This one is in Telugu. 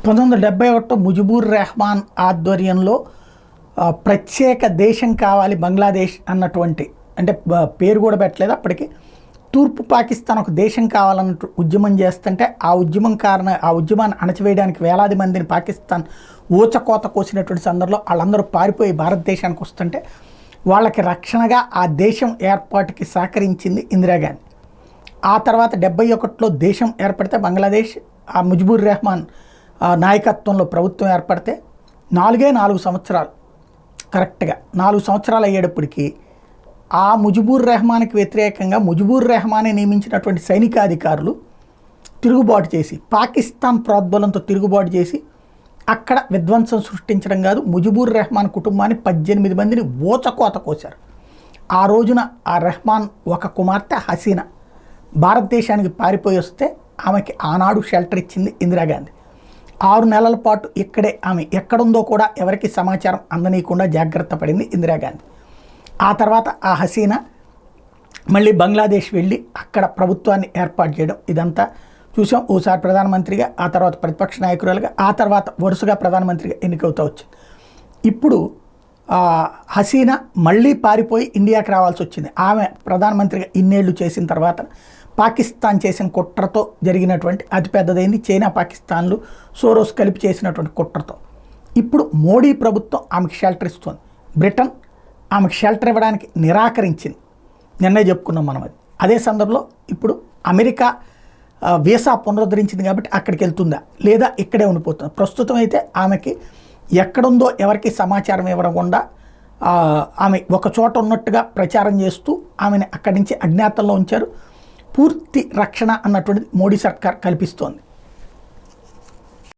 1971 ముజిబుర్ రెహమాన్ ఆధ్వర్యంలో ప్రత్యేక దేశం కావాలి బంగ్లాదేశ్ అన్నటువంటి, అంటే పేరు కూడా పెట్టలేదు అప్పటికి, తూర్పు పాకిస్తాన్ ఒక దేశం కావాలన్నట్టు ఉద్యమం చేస్తుంటే ఆ ఉద్యమాన్ని అణచివేయడానికి వేలాది మందిని పాకిస్తాన్ ఊచకోత కోసినటువంటి సందర్భంలో వాళ్ళందరూ పారిపోయి భారతదేశానికి వస్తుంటే వాళ్ళకి రక్షణగా ఆ దేశం ఏర్పాటుకి సహకరించింది ఇందిరాగాంధీ. ఆ తర్వాత 71లో దేశం ఏర్పడితే బంగ్లాదేశ్ ఆ ముజిబుర్ రెహమాన్ నాయకత్వంలో ప్రభుత్వం ఏర్పడితే 4 సంవత్సరాలు, కరెక్ట్గా 4 సంవత్సరాలు అయ్యేటప్పటికీ ఆ ముజిబుర్ రెహమాన్కి వ్యతిరేకంగా ముజిబుర్ రెహమానే నియమించినటువంటి సైనికాధికారులు తిరుగుబాటు చేసి, పాకిస్తాన్ ప్రోద్బలంతో తిరుగుబాటు చేసి అక్కడ విధ్వంసం సృష్టించడం కాదు, ముజిబుర్ రెహమాన్ కుటుంబాన్ని 18 మందిని ఊచకోత కోశారు. ఆ రోజున ఆ రెహమాన్ ఒక కుమార్తె హసీనా భారతదేశానికి పారిపోయి వస్తే ఆమెకి ఆనాడు షెల్టర్ ఇచ్చింది ఇందిరాగాంధీ. 6 నెలల పాటు ఇక్కడే ఆమె ఎక్కడుందో కూడా ఎవరికి సమాచారం అందనీయకుండా జాగ్రత్త పడింది ఇందిరాగాంధీ. ఆ తర్వాత ఆ హసీనా మళ్ళీ బంగ్లాదేశ్ వెళ్ళి అక్కడ ప్రభుత్వాన్ని ఏర్పాటు చేయడం ఇదంతా చూసాం. ఓసారి ప్రధానమంత్రిగా, ఆ తర్వాత ప్రతిపక్ష నాయకురాలుగా, ఆ తర్వాత వరుసగా ప్రధానమంత్రిగా ఎన్నికవుతూ వచ్చింది. ఇప్పుడు హసీనా మళ్ళీ పారిపోయి ఇండియాకి రావాల్సి వచ్చింది. ఆమె ప్రధానమంత్రిగా ఇన్నేళ్లు చేసిన తర్వాత పాకిస్తాన్ చేసిన కుట్రతో జరిగినటువంటి అతిపెద్దదైంది చైనా పాకిస్తాన్లు సోరోస్ కలిపి చేసినటువంటి కుట్రతో. ఇప్పుడు మోడీ ప్రభుత్వం ఆమెకు షెల్టర్ ఇస్తుంది. బ్రిటన్ ఆమెకు షెల్టర్ ఇవ్వడానికి నిరాకరించింది. నిన్నే చెప్పుకున్నాం మనం అది. అదే సందర్భంలో ఇప్పుడు అమెరికా వీసా పునరుద్ధరించింది కాబట్టి అక్కడికి వెళ్తుందా లేదా ఇక్కడే ఉండిపోతుందా? ప్రస్తుతం అయితే ఆమెకి ఎక్కడుందో ఎవరికి సమాచారం ఇవ్వకుండా ఆమె ఒక చోట ఉన్నట్టుగా ప్రచారం చేస్తూ ఆమెను అక్కడి నుంచి అజ్ఞాతంలో ఉంచారు. పూర్తి రక్షణ అన్నటువంటిది మోడీ సర్కార్ కల్పిస్తోంది.